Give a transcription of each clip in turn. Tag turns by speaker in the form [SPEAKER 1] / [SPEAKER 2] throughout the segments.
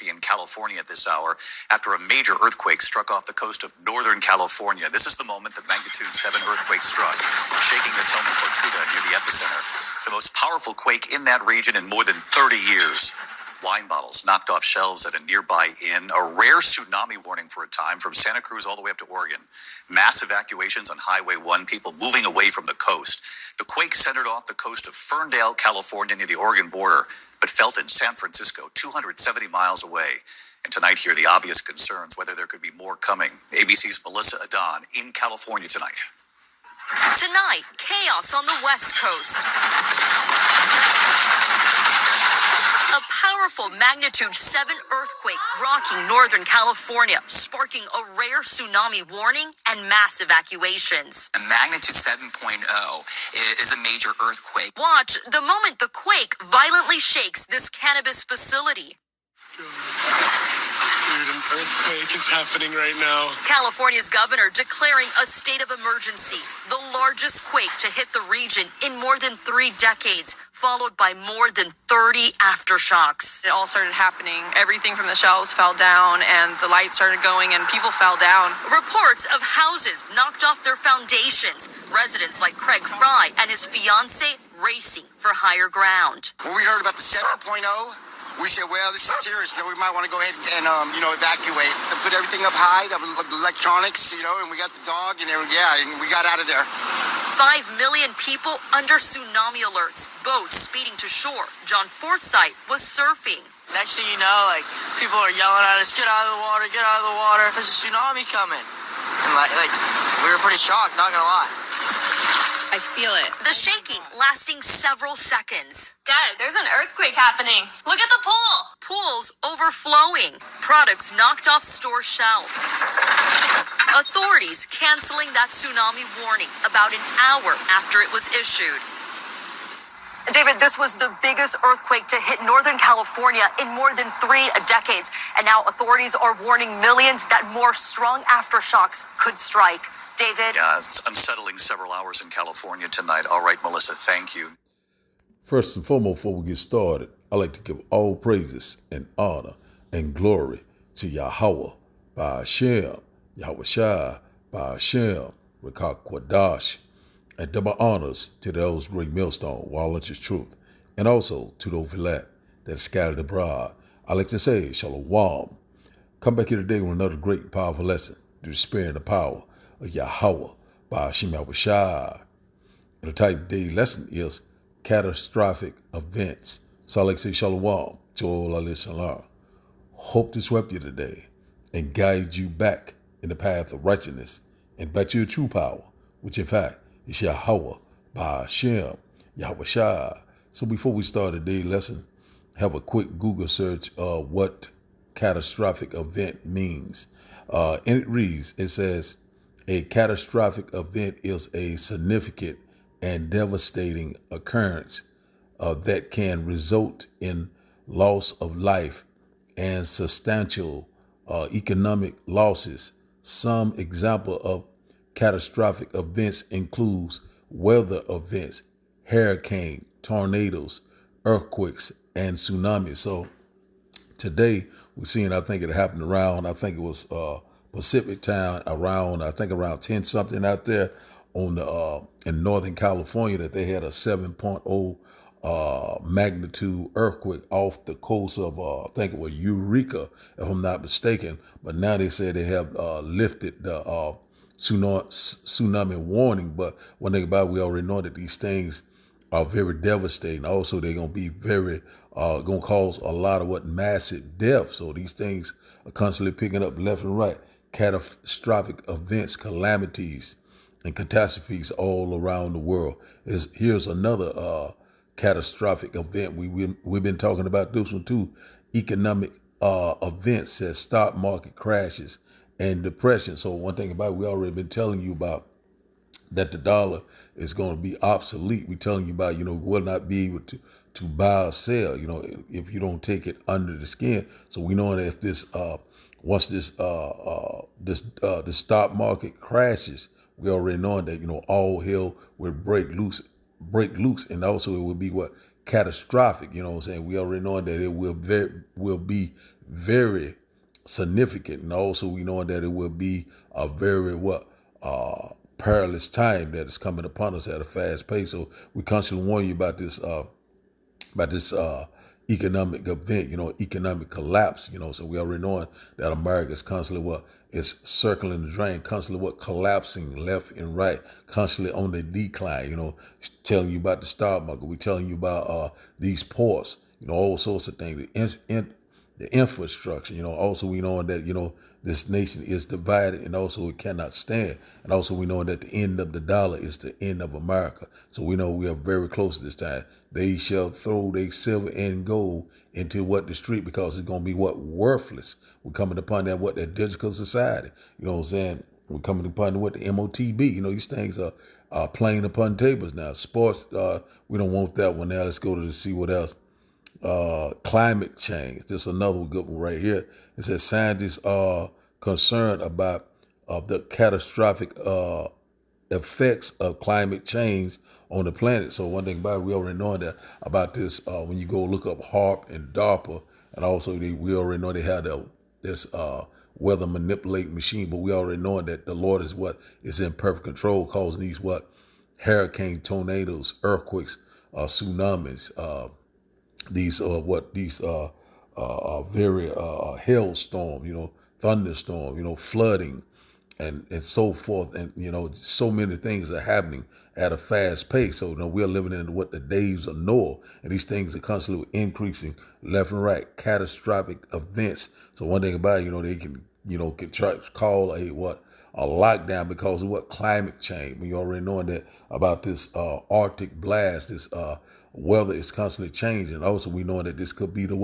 [SPEAKER 1] emergency in California at this hour after a major earthquake struck off the coast of Northern California. This is the moment that magnitude 7 earthquake struck, shaking this home in Fortuna near the epicenter. The most powerful quake in that region in more than 30 years. Wine bottles knocked off shelves at a nearby inn. A rare tsunami warning for a time from Santa Cruz all the way up to Oregon. Mass evacuations on Highway 1, people moving away from the coast. The quake centered off the coast of Ferndale, California, near the Oregon border, but felt in San Francisco, 270 miles away. And tonight, here are the obvious concerns, whether there could be more coming. ABC's Melissa Adon in California tonight.
[SPEAKER 2] Tonight, chaos on the West Coast. A powerful magnitude 7 earthquake rocking Northern California, sparking a rare tsunami warning and mass evacuations.
[SPEAKER 3] A magnitude 7.0 is a major earthquake.
[SPEAKER 2] Watch the moment the quake violently shakes this cannabis facility.
[SPEAKER 4] Dude, an earthquake is happening right now.
[SPEAKER 2] California's governor declaring a state of emergency, the largest quake to hit the region in more than 3 decades, followed by more than 30 aftershocks.
[SPEAKER 5] It all started happening. Everything from the shelves fell down and the lights started going and people fell down.
[SPEAKER 2] Reports of houses knocked off their foundations. Residents like Craig Fry and his fiancée racing for higher ground.
[SPEAKER 6] When we heard about the 7.0, we said, well, this is serious. We might want to go ahead and evacuate. Put everything up high, the electronics, and we got the dog, and we got out of there.
[SPEAKER 2] 5 million people under tsunami alerts, boats speeding to shore. John Forsythe was surfing.
[SPEAKER 7] Next thing you know, people are yelling at us, get out of the water, get out of the water. There's a tsunami coming. And we were pretty shocked, not gonna lie.
[SPEAKER 5] I feel it.
[SPEAKER 2] The shaking lasting several seconds.
[SPEAKER 8] Dad, there's an earthquake happening. Look at the pool.
[SPEAKER 2] Pools overflowing. Products knocked off store shelves. Authorities canceling that tsunami warning about an hour after it was issued. David, this was the biggest earthquake to hit Northern California in more than 3 decades. And now authorities are warning millions that more strong aftershocks could strike. David?
[SPEAKER 1] Yeah, it's unsettling several hours in California tonight. All right, Melissa, thank you.
[SPEAKER 9] First and foremost, before we get started, I'd like to give all praises and honor and glory to Yahweh, Ba'ashem, Yahweh Shai, Ba'ashem, Rekah Kwadash, and double honors to those great millstone, Wallen's truth, and also to those Vilat that scattered abroad. I like to say, Shalom. Come back here today with another great, powerful lesson to the spirit and the power of Yahweh, Ba'ashem Yahweh Shai. And the type of day lesson is catastrophic events. So I like to say Shalom to all our listeners. Hope to swept you today and guide you back in the path of righteousness and back to your true power, which in fact is Yahweh, Ba'ashem, Yahweh Shai. So before we start the day lesson, have a quick Google search of what catastrophic event means. And it reads, it says, a catastrophic event is a significant and devastating occurrence that can result in loss of life and substantial economic losses. Some example of catastrophic events includes weather events, hurricane, tornadoes, earthquakes, and tsunamis. So today we're seeing, I think it happened around, I think it was Pacific time around 10 something out there on the in Northern California, that they had a 7.0 magnitude earthquake off the coast of I think it was Eureka, if I'm not mistaken. But now they say they have lifted the tsunami warning. But one thing about it, we already know that these things are very devastating. Also, they're gonna be very gonna cause a lot of massive death. So these things are constantly picking up left and right. Catastrophic events, calamities, and catastrophes all around the world. Here's another catastrophic event. We've been talking about this one too. Economic events as stock market crashes and depression. So one thing about it, we already been telling you about that the dollar is going to be obsolete. We're telling you about, will not be able to buy or sell, if you don't take it under the skin. So we know that if this once this the stock market crashes, we already know that all hell will break loose, and also it would be catastrophic. You know what I'm saying? We already know that it will be very significant, and also we know that it will be a very perilous time that is coming upon us at a fast pace. So we constantly warn you about this economic event, economic collapse, so we already knowing that America is constantly is circling the drain, constantly collapsing left and right, constantly on the decline, telling you about the stock market, we telling you about these ports, all sorts of things, the infrastructure, also we know that, this nation is divided and also it cannot stand. And also we know that the end of the dollar is the end of America. So we know we are very close to this time. They shall throw their silver and gold into the street because it's going to be worthless. We're coming upon that digital society. You know what I'm saying? We're coming upon the MOTB. These things are playing upon tables now. Sports, we don't want that one now. Let's go to see what else. Climate change. This is another good one right here. It says scientists are concerned about the catastrophic effects of climate change on the planet. So one thing about it, we already know that about this when you go look up HARP and DARPA, and also we already know they have this weather manipulating machine, but we already know that the Lord is in perfect control, causing these hurricane, tornadoes, earthquakes, tsunamis, these very hailstorm, thunderstorm, flooding, and so forth, and so many things are happening at a fast pace. So we're living in the days of Noah, and these things are constantly increasing left and right. Catastrophic events. So one thing about it, they can try to call a lockdown because of climate change. We already knowing that about this Arctic blast, this weather is constantly changing. Also, we know that this could be the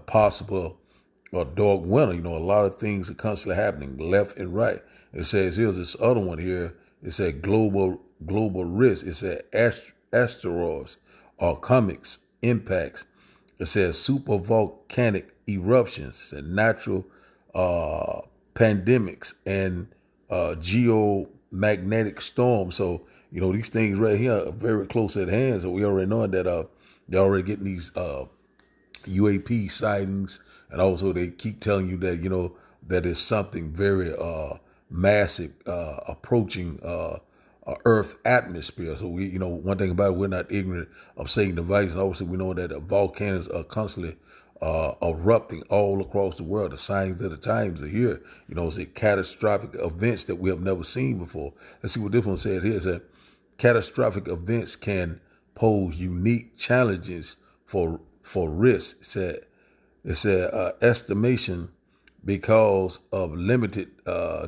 [SPEAKER 9] possible dark winter. A lot of things are constantly happening left and right. It says here's this other one here. It said global risk. It said asteroids or comics impacts. It says super volcanic eruptions and natural pandemics and geomagnetic storms. So these things right here are very close at hand. So we already know that they're already getting these UAP sightings, and also they keep telling you that that is something very massive approaching Earth atmosphere. So we one thing about it, we're not ignorant of Satan's device, and obviously we know that volcanoes are constantly erupting all across the world. The signs of the times are here. It's a catastrophic events that we have never seen before. Let's see what this one said here. It said catastrophic events can pose unique challenges for risk. It said estimation because of limited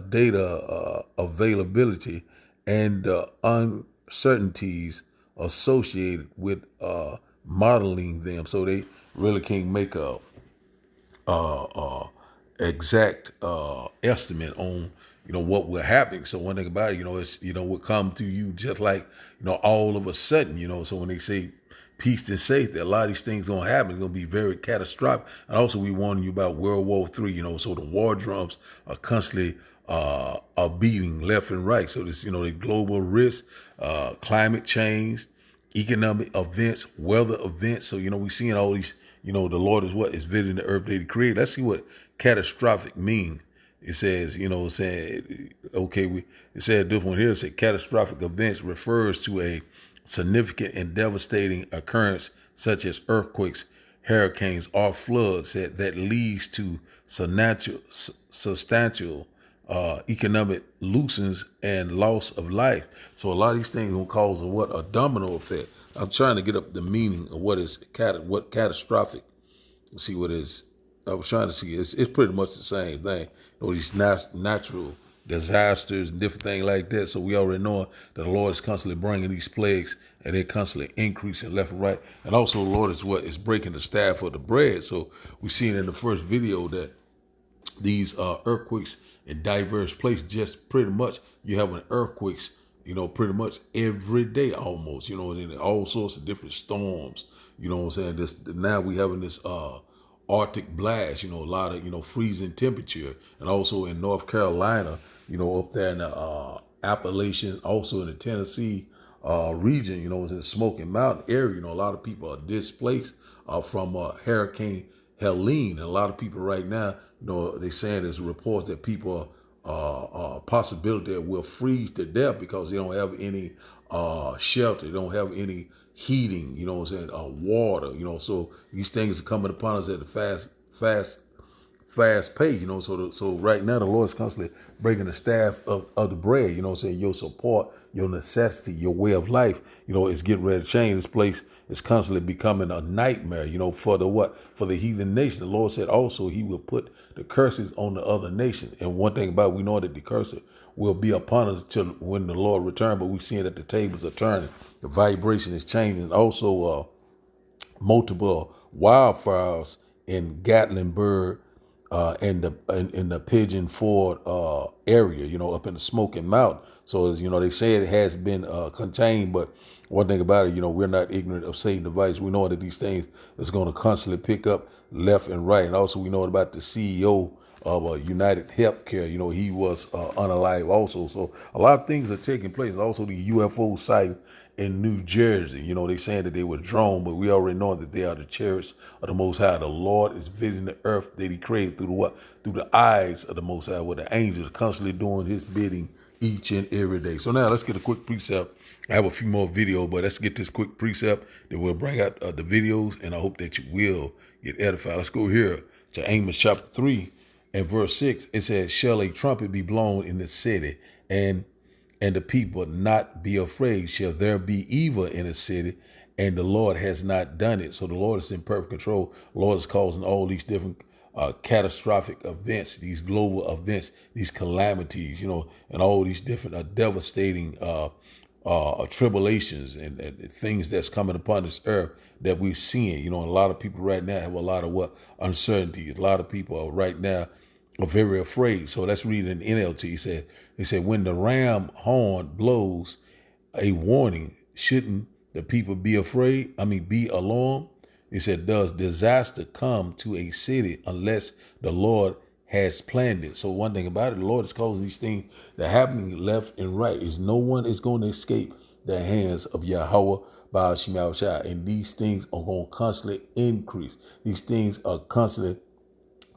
[SPEAKER 9] data availability and uncertainties associated with modeling them. So they really can't make a exact estimate on what will happen. So one thing about it, it's will come to you just like all of a sudden. So when they say peace and safety, a lot of these things gonna happen. It's gonna be very catastrophic. And also we warning you about World War III. So the war drums are constantly are beating left and right. So this the global risk, climate change, economic events, weather events. So we seeing all these. The Lord is visiting the earth that He created. Let's see what catastrophic mean. It says, it said this one here. It said catastrophic events refers to a significant and devastating occurrence such as earthquakes, hurricanes, or floods that leads to substantial economic losses and loss of life. So a lot of these things will cause a domino effect. I'm trying to get up the meaning of what catastrophic. See what is. I was trying to see. It's pretty much the same thing. These natural disasters and different things like that. So we already know that the Lord is constantly bringing these plagues, and they're constantly increasing left and right. And also the Lord is breaking the staff of the bread. So we seen in the first video that these earthquakes in diverse places, just pretty much you having earthquakes, pretty much every day almost, and all sorts of different storms, what I'm saying? Now we having this Arctic blast, a lot of freezing temperature, and also in North Carolina, up there in the Appalachians, also in the Tennessee region, you know, in the Smoky Mountain area. You know, a lot of people are displaced from Hurricane Helene. And a lot of people right now, you know, they saying there's reports that people are possibility that will freeze to death because they don't have any shelter, they don't have any heating, you know what I'm saying, water, you know. So these things are coming upon us at a fast pace, you know. So right now the Lord is constantly breaking the staff of the bread, you know what I'm saying. Your support, your necessity, your way of life, you know, is getting ready to change. This place is constantly becoming a nightmare, you know, for the heathen nation. The Lord said also he will put the curses on the other nations. And one thing about it, we know that the curse will be upon us till when the Lord returns, but we seeing that the tables are turning, the vibration is changing. Also multiple wildfires in Gatlinburg in the Pigeon Ford area, you know, up in the Smoky Mountain. So, as you know, they say it has been contained, but one thing about it, you know, we're not ignorant of Satan's device. We know that these things is going to constantly pick up left and right. And also we know about the CEO of United Healthcare. You know, he was unalive also. So a lot of things are taking place. Also the UFO sighting in New Jersey. You know, they saying that they were drone, but we already know that they are the chariots of the Most High. The Lord is visiting the earth that he created through the what? Through the eyes of the Most High, where the angels are constantly doing his bidding each and every day. So now let's get a quick precept. I have a few more videos, but let's get this quick precept. Then we'll bring out the videos, and I hope that you will get edified. Let's go here to Amos chapter 3 and verse 6. It says, shall a trumpet be blown in the city, and the people not be afraid? Shall there be evil in the city, and the Lord has not done it? So the Lord is in perfect control. The Lord is causing all these different catastrophic events, these global events, these calamities, you know, and all these different devastating tribulations and things that's coming upon this earth that we're seeing. You know, a lot of people right now have a lot of uncertainty. A lot of people are right now are very afraid. So let's read it in NLT. He said, when the ram horn blows a warning, shouldn't the people be afraid? Be alarmed? He said, does disaster come to a city unless the Lord has planned it? So one thing about it, the Lord is causing these things that are happening left and right. Is no one is going to escape the hands of Yahweh by Shemashah. And these things are going to constantly increase. These things are constantly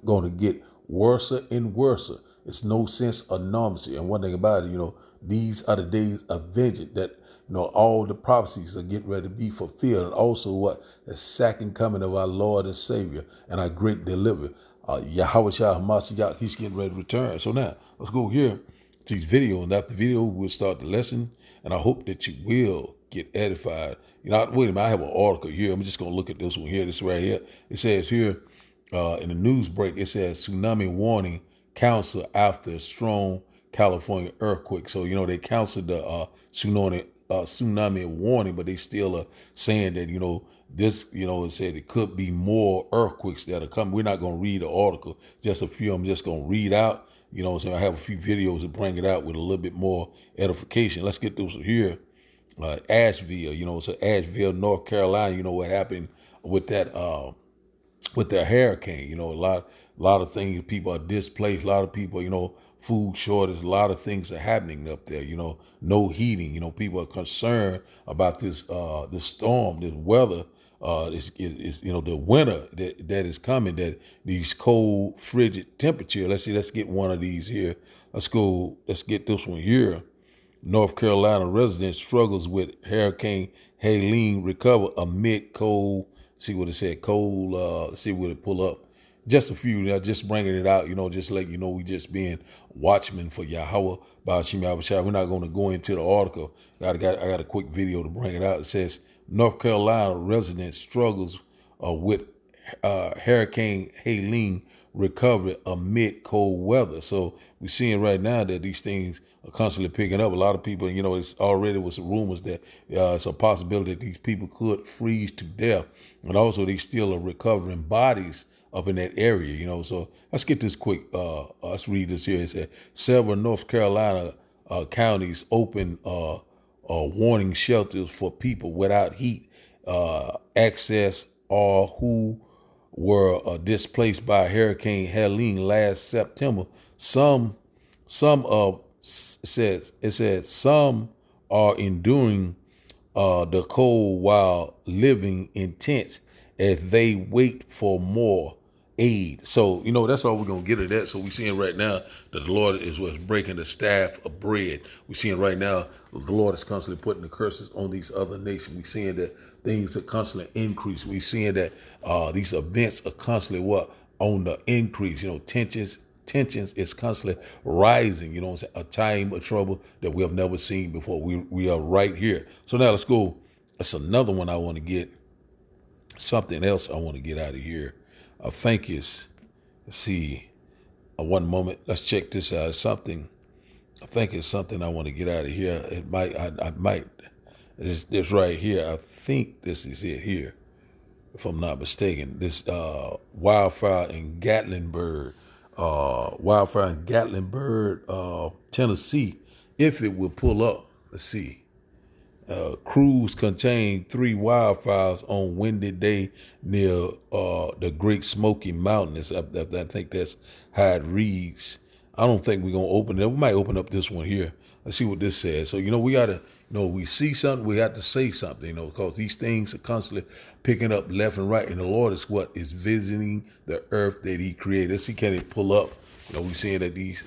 [SPEAKER 9] going to get worse and worse. It's no sense of normalcy. And one thing about it, you know, these are the days of vengeance that, you know, all the prophecies are getting ready to be fulfilled. And also the second coming of our Lord and Savior and our great deliverer, Yahweh Shah Hamashiach, he's getting ready to return. So now let's go here to this video. And after the video, we'll start the lesson. And I hope that you will get edified. You know, wait a minute, I have an article here. I'm just going to look at this one here. This right here. It says here, in the news break, it says tsunami warning council after strong California earthquake. So, you know, they canceled the tsunami warning, but they still are saying that, you know, this, you know, it said it could be more earthquakes that are coming. We're not going to read the article, just a few. I'm just going to read out, you know what I'm saying. I have a few videos to bring it out with a little bit more edification. Let's get this here. Asheville, you know, so Asheville, North Carolina, you know what happened with that, with their hurricane. You know, a lot of things, people are displaced, a lot of people, you know, food shortage, a lot of things are happening up there, you know, no heating, you know, people are concerned about this storm, this weather, is you know, the winter that is coming, that these cold, frigid temperature. Let's get one of these here. Let's get this one here. North Carolina resident struggles with Hurricane Helene recover amid cold. See what it said, cold. See what it pull up. Just a few, just bringing it out, you know, just let you know we just being watchmen for Yahweh by Hashem Yahushua. We're not going to go into the article. I got a quick video to bring it out. It says North Carolina resident struggles with Hurricane Helene recovery amid cold weather. So we're seeing right now that these things are constantly picking up. A lot of people, you know, it's already was rumors that it's a possibility that these people could freeze to death. And also they still are recovering bodies up in that area, you know. So let's get this quick. Let's read this here. It said several North Carolina counties open warning shelters for people without heat access or who were displaced by Hurricane Helene last September. It said some are enduring the cold while living in tents as they wait for more aid. So, that's all we're going to get at that. So we're seeing right now that the Lord is what's breaking the staff of bread. We're seeing right now the Lord is constantly putting the curses on these other nations. We're seeing that things are constantly increasing. We're seeing that these events are constantly on the increase. Tensions is constantly rising. A time of trouble that we have never seen before. We are right here. So now let's go. That's another one I want to get. Something else I want to get out of here. I think let's see, one moment. Let's check this out. I think it's something I want to get out of here. It might, I might, this right here. I think this is it here, if I'm not mistaken. This wildfire in Gatlinburg, Tennessee. If it will pull up, let's see. Crews contained 3 wildfires on windy day near the Great Smoky Mountains. I think that's how it reads. I don't think we're going to open it. We might open up this one here. Let's see what this says. So, we got to, we see something, we have to say something, because these things are constantly picking up left and right. And the Lord is visiting the earth that he created. Let's see, can it pull up? We seeing that these,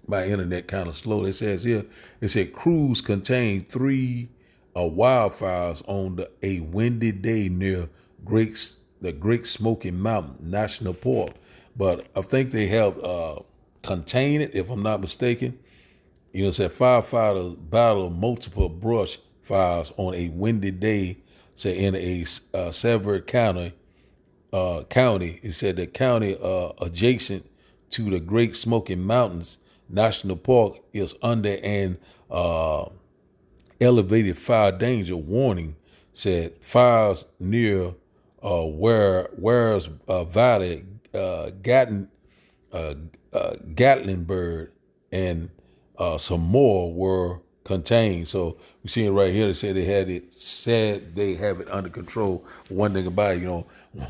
[SPEAKER 9] my internet kind of slow. It says here, it said crews contained 3 wildfires on a windy day near the Great Smoky Mountain National Park. But I think they have contained it, if I'm not mistaken. It said firefighters battle multiple brush fires on a windy day, say in a several county. It said the county adjacent to the Great Smoky Mountains National Park is under an elevated fire danger warning. Said fires near Wares Valley, Gatlinburg, and some more were contained. So we see it right here. They said they have it under control. One thing about it,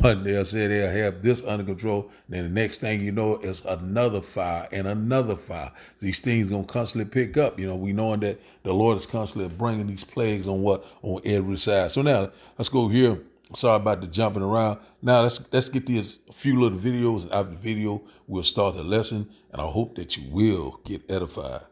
[SPEAKER 9] one day I said they'll have this under control. Then the next thing you know is another fire and another fire. These things gonna constantly pick up. We knowing that the Lord is constantly bringing these plagues on every side. So now let's go here. Sorry about the jumping around. Now let's get these few little videos, and after the video we'll start the lesson, and I hope that you will get edified.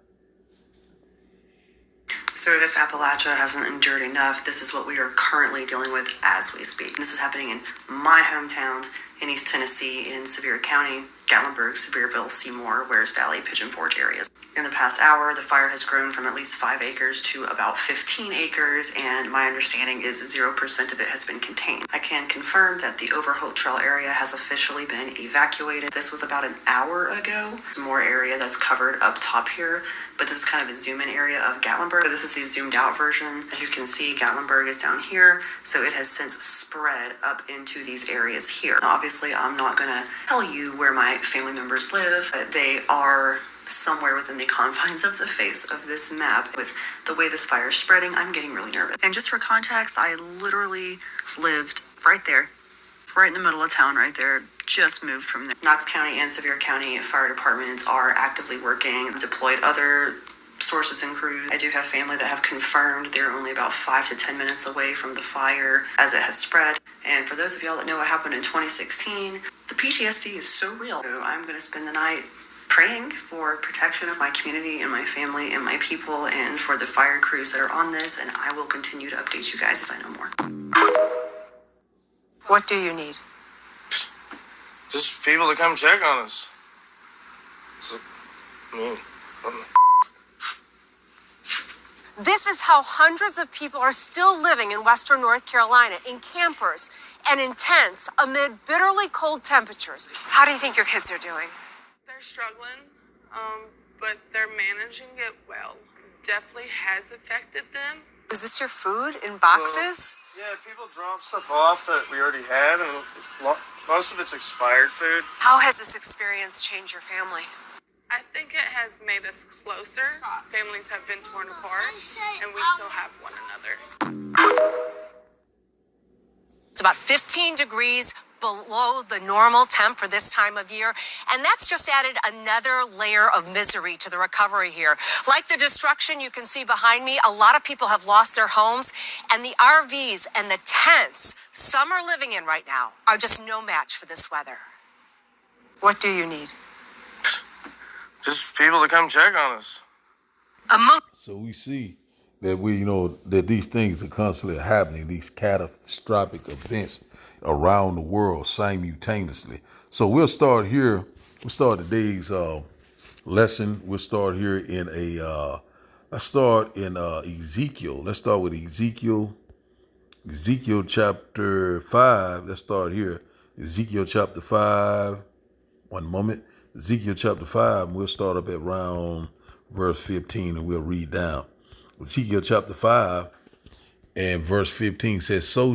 [SPEAKER 2] So if Appalachia hasn't endured enough, this is what we are currently dealing with as we speak. This is happening in my hometown in East Tennessee, in Sevier County, Gatlinburg, Sevierville, Seymour, Wares Valley, Pigeon Forge areas. In the past hour, the fire has grown from at least 5 acres to about 15 acres, and my understanding is 0% of it has been contained. I can confirm that the Overholt Trail area has officially been evacuated. This was about an hour ago. More area that's covered up top here, but this is kind of a zoom-in area of Gatlinburg. So this is the zoomed-out version. As you can see, Gatlinburg is down here, so it has since spread up into these areas here. Now, obviously, I'm not going to tell you where my family members live, but they are somewhere within the confines of the face of this map. With the way this fire is spreading, I'm getting really nervous. And just for context, I literally lived right there, right in the middle of town right there, just moved from there. Knox County and Sevier County fire departments are actively working, deployed other sources and crews. I do have family that have confirmed they're only about 5 to 10 minutes away from the fire as it has spread. And for those of y'all that know what happened in 2016, the PTSD is so real. So I'm going to spend the night praying for protection of my community and my family and my people, and for the fire crews that are on this, and I will continue to update you guys as I know more.
[SPEAKER 10] What do you need?
[SPEAKER 4] Just people to come check on us. It's like,
[SPEAKER 10] This is how hundreds of people are still living in Western North Carolina, in campers and in tents amid bitterly cold temperatures. How do you think your kids are doing?
[SPEAKER 11] They're struggling, but they're managing it well. Definitely has affected them.
[SPEAKER 10] Is this your food in boxes?
[SPEAKER 4] Yeah, people drop stuff off that we already had, and most of it's expired food.
[SPEAKER 10] How has this experience changed your family?
[SPEAKER 11] I think it has made us closer. Families have been torn apart, and we still have one another.
[SPEAKER 10] It's about 15 degrees below the normal temp for this time of year. And that's just added another layer of misery to the recovery here. Like the destruction you can see behind me, a lot of people have lost their homes, and the RVs and the tents some are living in right now are just no match for this weather. What do you need?
[SPEAKER 4] Just people to come check on us.
[SPEAKER 9] So we see that that these things are constantly happening, these catastrophic events around the world simultaneously. So we'll start here. We'll start today's lesson. We'll start here in let's start in Ezekiel. Let's start with Ezekiel chapter 5. Let's start here. Ezekiel chapter 5. One moment. Ezekiel chapter 5, and we'll start up at around verse 15, and we'll read down. Ezekiel chapter 5 and verse 15 says, so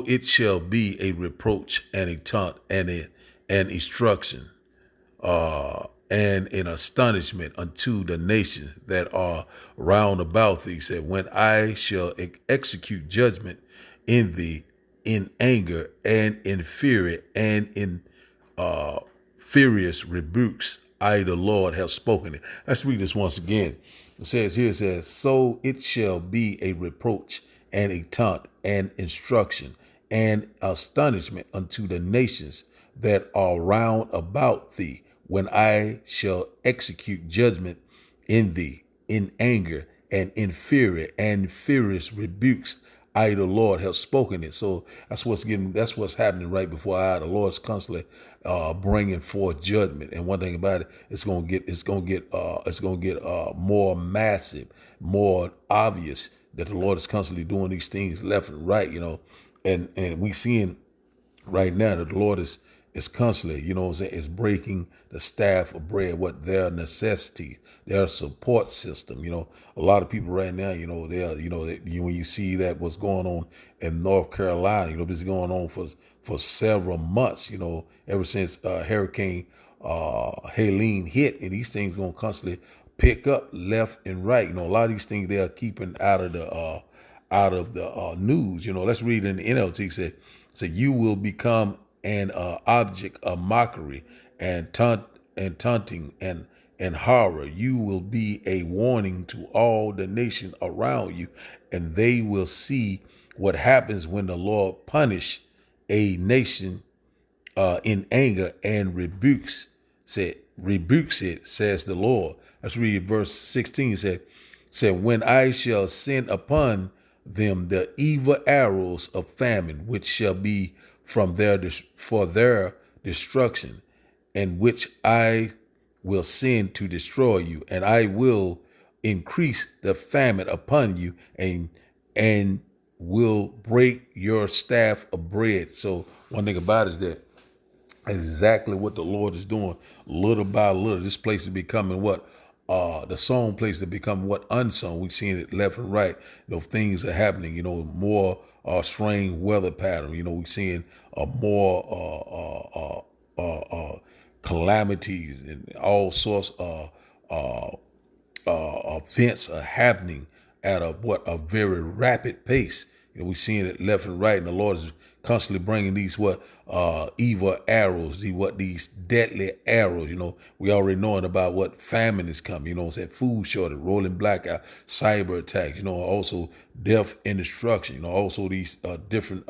[SPEAKER 9] it shall be a reproach and a taunt and an instruction and an astonishment unto the nations that are round about thee. Said, when I shall execute judgment in thee in anger and in fury and in furious rebukes, I, the Lord, have spoken it. Let's read this once again. It says, so it shall be a reproach and a taunt and instruction and astonishment unto the nations that are round about thee, when I shall execute judgment in thee in anger and in fury and furious rebukes. I, the Lord, have spoken it. So that's what's happening right before our eye. The Lord's constantly bringing forth judgment. And one thing about it, it's gonna get more massive, more obvious that the Lord is constantly doing these things left and right. And we seeing right now that the Lord is constantly, is breaking the staff of bread, what their necessities, their support system. A lot of people right now, when you see that what's going on in North Carolina, this is going on for several months, ever since Hurricane Helene hit, and these things gonna constantly pick up left and right. A lot of these things they are keeping out of the news. Let's read in the NLT. Say you will become an object of mockery and taunting and horror. You will be a warning to all the nation around you, and they will see what happens when the Lord punish a nation in anger and rebukes it, says the Lord. Let's read verse 16. Said, when I shall send upon them the evil arrows of famine, which shall be for their destruction, and which I will send to destroy you, and I will increase the famine upon you, and will break your staff of bread. So one thing about it is that exactly what the Lord is doing, little by little. This place is becoming what the sown place to become what unsown. We've seen it left and right. Things are happening. More strange weather pattern. We're seeing more calamities and all sorts of events are happening at a very rapid pace. We're seeing it left and right, and the Lord is constantly bringing these evil arrows, these deadly arrows. We already knowing about what famine is coming. Food shortage, rolling blackout, cyber attacks. Also death and destruction. Also these different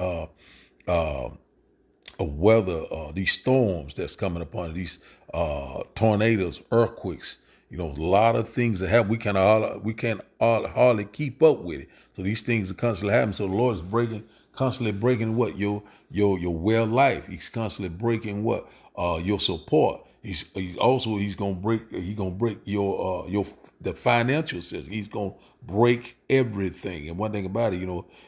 [SPEAKER 9] weather, these storms that's coming upon these tornadoes, earthquakes. A lot of things that happen. We can't hardly keep up with it. So these things are constantly happening. So the Lord is constantly breaking what your well life. He's constantly breaking what your support. He's gonna break your the financial system. He's gonna break everything. And one thing about it,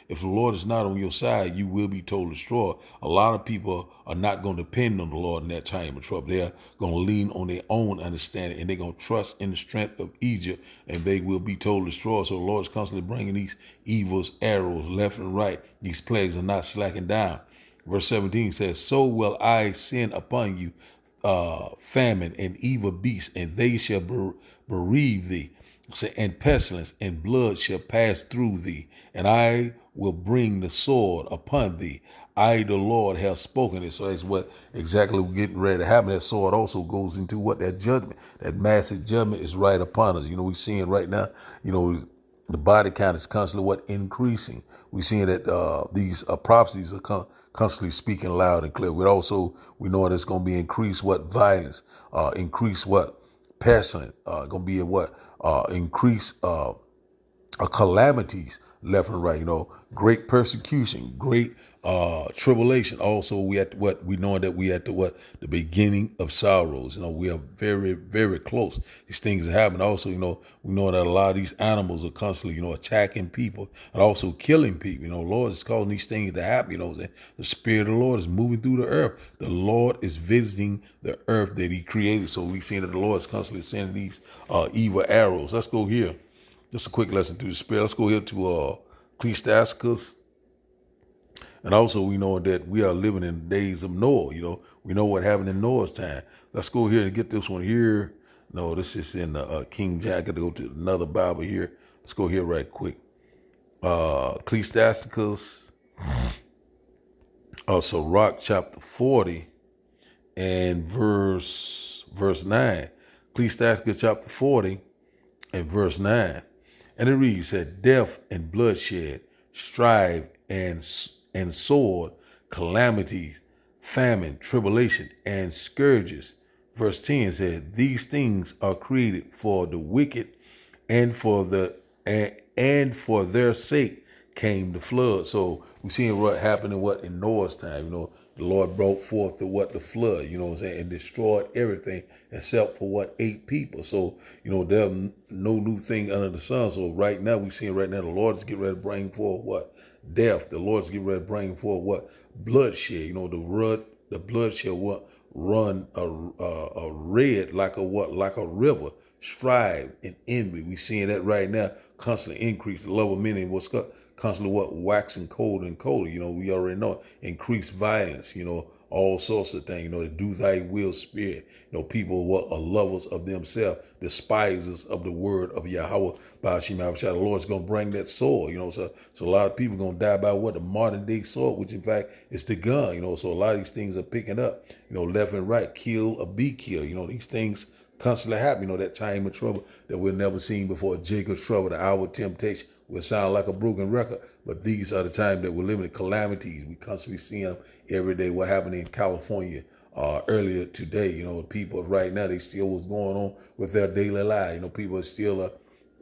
[SPEAKER 9] if the Lord is not on your side, you will be totally destroyed. A lot of people are not gonna depend on the Lord in that time of trouble. They're gonna lean on their own understanding, and they're gonna trust in the strength of Egypt, and they will be totally destroyed. So the Lord is constantly bringing these evils, arrows left and right. These plagues are not slacking down. Verse 17 says, so will I send upon you famine and evil beasts, and they shall bereave thee. Say, and pestilence and blood shall pass through thee, and I will bring the sword upon thee. I, the Lord, have spoken it. So that's what exactly we're getting ready to happen. That sword also goes into what that judgment, that massive judgment is right upon us. We're seeing right now, the body count is constantly increasing. We're seeing that these prophecies are constantly speaking loud and clear. We know it's going to be increased violence, increase pestilence, going to be increase calamities left and right, great persecution, great tribulation. Also, we at we know that we at the beginning of sorrows. We are very, very close. These things are happening. Also, we know that a lot of these animals are constantly, attacking people and also killing people. Lord is causing these things to happen. The Spirit of the Lord is moving through the earth. The Lord is visiting the earth that He created. So we see that the Lord is constantly sending these evil arrows. Let's go here. Just a quick lesson through the Spirit. Let's go here to Ecclesiasticus. And also we know that we are living in the days of Noah. We know what happened in Noah's time. Let's go here and get this one here. No, this is in King James. I got to go to another Bible here. Let's go here right quick. Ecclesiasticus. Sirach chapter 40 and verse 9. Ecclesiasticus chapter 40 and verse 9. And it reads that death and bloodshed, strife and sword, calamities, famine, tribulation, and scourges. Verse 10 said, these things are created for the wicked, and for their sake came the flood. So we seeing what happened in Noah's time. The Lord brought forth the flood, and destroyed everything except for 8 people. So, there's no new thing under the sun. So right now we seeing the Lord is getting ready to bring forth death. The Lord is getting ready to bring forth bloodshed. The blood shall run a red like a river. Strive and envy. We seeing that right now constantly increase. The love of many was constantly waxing colder and colder. We already know increased violence. All sorts of things. To do thy will, Spirit. People are lovers of themselves, despisers of the word of Yahweh. The Lord's gonna bring that sword. So a lot of people gonna die by the modern day sword, which in fact is the gun. So a lot of these things are picking up. Left and right, kill or be killed. These things constantly happen. That time of trouble that we've never seen before. Jacob's trouble, the hour of temptation will sound like a broken record, but these are the times that we're living in calamities. We constantly see them every day. What happened in California earlier today, people right now, they still what's going on with their daily life. People still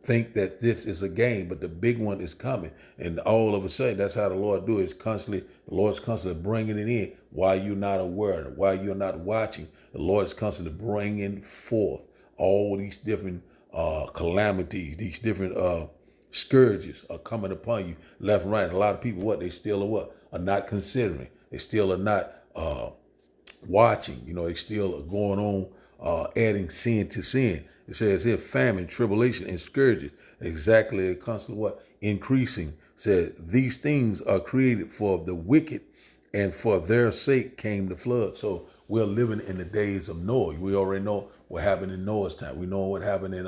[SPEAKER 9] think that this is a game, but the big one is coming. And all of a sudden, that's how the Lord do it. The Lord's constantly bringing it in while you're not aware, while you're not watching. The Lord is constantly bringing forth all these different calamities, these different scourges are coming upon you left and right. And a lot of people, they still are not considering. They still are not watching. They still are going on adding sin to sin. It says here famine, tribulation, and scourges. Exactly, constantly increasing. Said these things are created for the wicked, and for their sake came the flood. So we're living in the days of Noah. We already know what happened in Noah's time. We know what happened in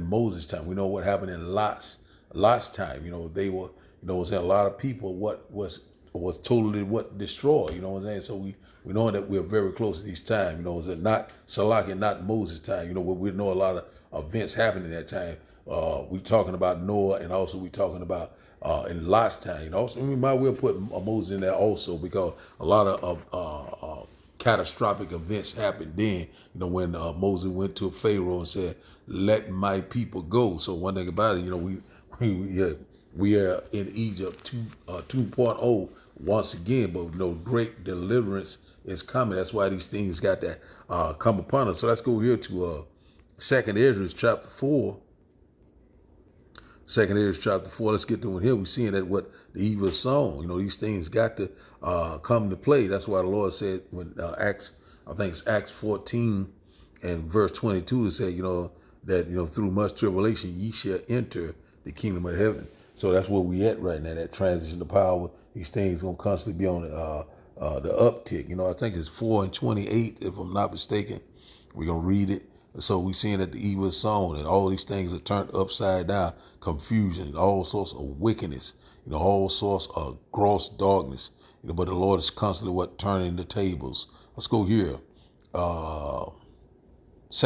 [SPEAKER 9] Moses' time. We know what happened in Lot's time. They were, a lot of people was totally destroyed. So we know that we're very close to these times. Not Salaki, not Moses' time. We know a lot of events happening at that time. We talking about Noah, and also we talking about in Lot's time. Also, we might well put Moses in there also, because a lot of catastrophic events happened then. When Moses went to Pharaoh and said, "Let my people go." So one thing about it, we are in Egypt 2.0 once again, but great deliverance is coming. That's why these things got to come upon us. So let's go here to 2nd Ezra chapter 4. 2nd Ezra chapter 4. Let's get to it here. We're seeing that what the evil song. These things got to come to play. That's why the Lord said when Acts 14 and verse 22, it said, that through much tribulation ye shall enter the kingdom of heaven. So that's where we at right now. That transition to power. These things gonna constantly be on the uptick. I think it's 4 and 28, if I'm not mistaken. We're gonna read it. And so we seeing that the evil is sown and all these things are turned upside down, confusion, all sorts of wickedness, all sorts of gross darkness. But the Lord is constantly turning the tables. Let's go here. 2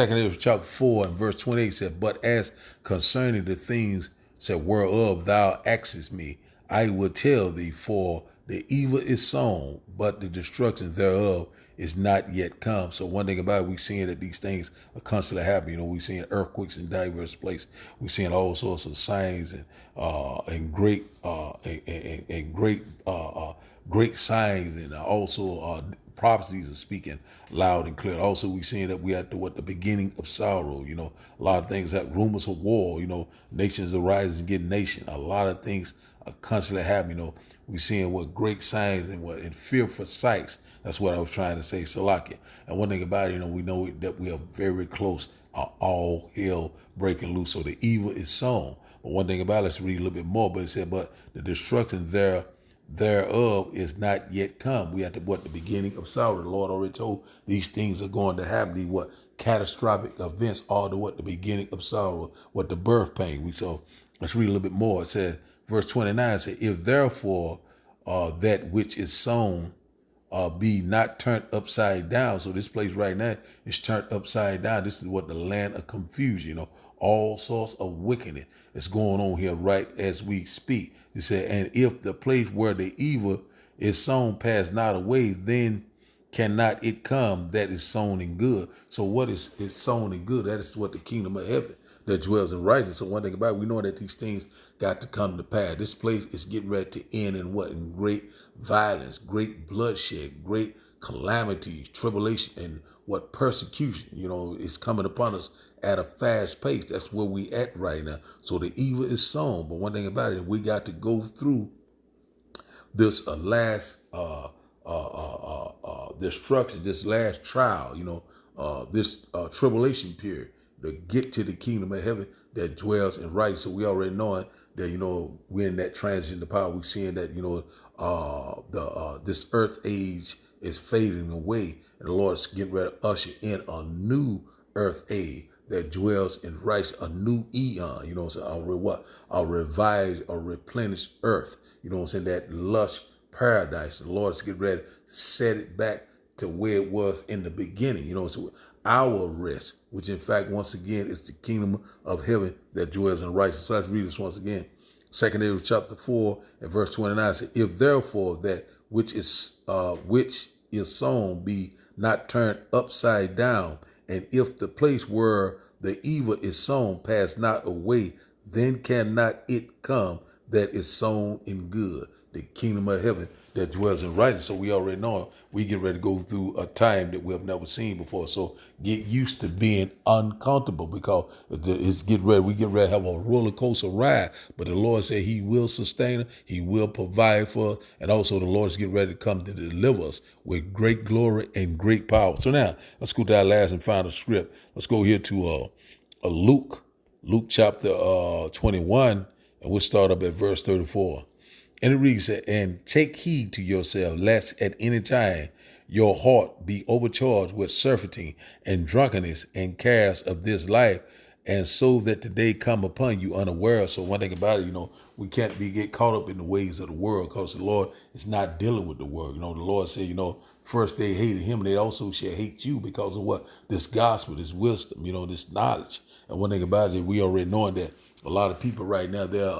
[SPEAKER 9] Timothy chapter 4 and verse 28 said, but as concerning the things said whereof thou askest me, I will tell thee, for the evil is sown, but the destruction thereof is not yet come. So one thing about it, we seeing that these things are constantly happening. We seeing earthquakes in diverse places. We seeing all sorts of signs and great great signs, and also prophecies are speaking loud and clear. Also, we seeing that we at the beginning of sorrow. A lot of things have rumors of war. Nations are rising against nation. A lot of things are constantly happening. We seeing great signs and fearful sights. That's what I was trying to say, Salakia. And one thing about it, we know that we are very close. All hell breaking loose. So the evil is sown. But one thing about it, let's read a little bit more. But it said, but the destruction thereof is not yet come. We at the beginning of sorrow. The Lord already told these things are going to happen. These catastrophic events are the beginning of sorrow, the birth pain. So let's read a little bit more. It says, verse 29 says, if therefore that which is sown be not turned upside down. So this place right now is turned upside down. This is the land of confusion. All sorts of wickedness is going on here right as we speak. It said, and if the place where the evil is sown pass not away, then cannot it come that is sown in good. So what is sown in good? That is what the kingdom of heaven that dwells in righteousness. So one thing about it, we know that these things got to come to pass. This place is getting ready to end in great violence, great bloodshed, great calamity, tribulation, and persecution. Is coming upon us at a fast pace. That's where we at right now. So the evil is sown. But one thing about it, we got to go through this last destruction, this last trial, this tribulation period to get to the kingdom of heaven that dwells in righteousness. So we already knowing that, we're in that transition to power. We're seeing that, this earth age is fading away, and the Lord's getting ready to usher in a new earth age that dwells in righteousness, a new eon, a revised or replenished earth, that lush paradise. The Lord's getting ready to set it back to where it was in the beginning, so our rest, which in fact, once again, is the kingdom of heaven that dwells in righteousness. So let's read this once again. 2 Timothy chapter 4 and verse 29 says, if therefore that which is sown be not turned upside down, and if the place where the evil is sown pass not away, then cannot it come that is sown in good, the kingdom of heaven that dwells in righteousness. So we already know we get ready to go through a time that we have never seen before. So get used to being uncomfortable, because it's getting ready. We get ready to have a roller coaster ride. But the Lord said He will sustain us. He will provide for us. And also the Lord is getting ready to come to deliver us with great glory and great power. So now let's go to our last and final script. Let's go here to Luke chapter 21, and we'll start up at verse 34. And it reads, and take heed to yourself, lest at any time your heart be overcharged with surfeiting and drunkenness and cares of this life, and so that the day come upon you unaware. So one thing about it, we can't get caught up in the ways of the world, because the Lord is not dealing with the world. The Lord said, first they hated Him, and they also shall hate you because of what? This gospel, this wisdom, this knowledge. And one thing about it, we already knowing that a lot of people right now, they're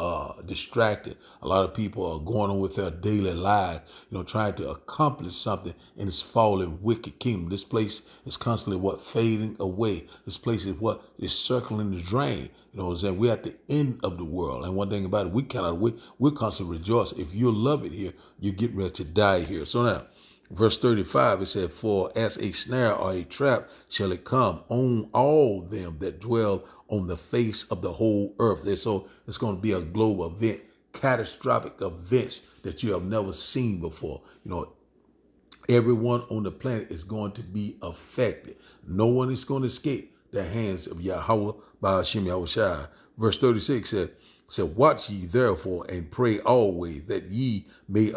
[SPEAKER 9] distracted. A lot of people are going on with their daily lives, trying to accomplish something in this fallen, wicked kingdom. This place is constantly fading away. This place is circling the drain. We're at the end of the world. And one thing about it, we're constantly rejoicing. If you love it here, you're getting ready to die here. So now, verse 35, it said, for as a snare or a trap shall it come on all them that dwell on the face of the whole earth. And so it's going to be a global event, catastrophic events that you have never seen before. Everyone on the planet is going to be affected. No one is going to escape the hands of Yahweh Ba'ashem Yahushua. Verse 36 said, watch ye therefore and pray always, that ye may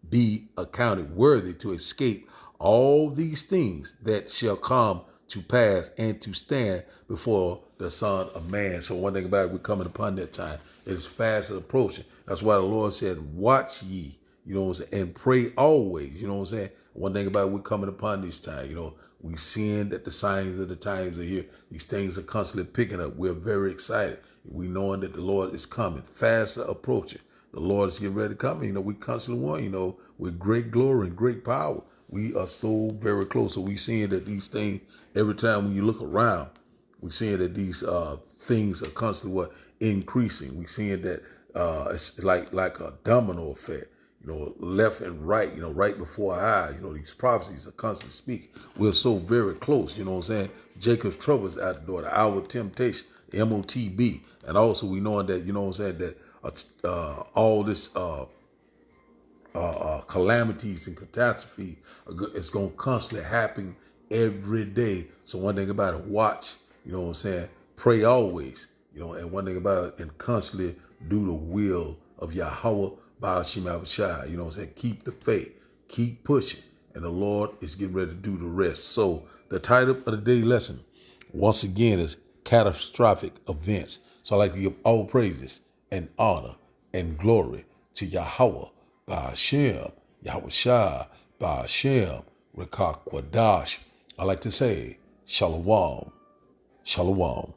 [SPEAKER 9] be accounted worthy to escape all these things that shall come to pass and to stand before the Son of Man. So one thing about it, we're coming upon that time. It is fast approaching. That's why the Lord said, watch ye, you know what I'm saying, and pray always, you know what I'm saying. One thing about it, we're coming upon this time, you know, we seeing that the signs of the times are here. These things are constantly picking up. We're very excited. We knowing that the Lord is coming, fast approaching. The Lord is getting ready to come. You know, we constantly want, you know, with great glory and great power. We are so very close. So we seeing that these things, every time when you look around, we seeing that these things are constantly increasing. We seeing that it's like a domino effect. You know, left and right, you know, right before our eyes. You know, these prophecies are constantly speaking. We're so very close, you know what I'm saying? Jacob's trouble is out the door, the hour of temptation, MOTB. And also we knowing that, you know what I'm saying, that all this calamities and catastrophe is going to constantly happen every day. So one thing about it, watch, you know what I'm saying, pray always, you know, and one thing about it, and constantly do the will of Yahweh Ba'ashim Abishai, you know what I'm saying, keep the faith, keep pushing, and the Lord is getting ready to do the rest. So the title of the day lesson, once again, is Catastrophic Events. So I like to give all praises and honor and glory to Yahweh Ba'ashim, Yahweh Shai, Ba'ashim, Rekak Wadash. I like to say, Shalom, Shalom.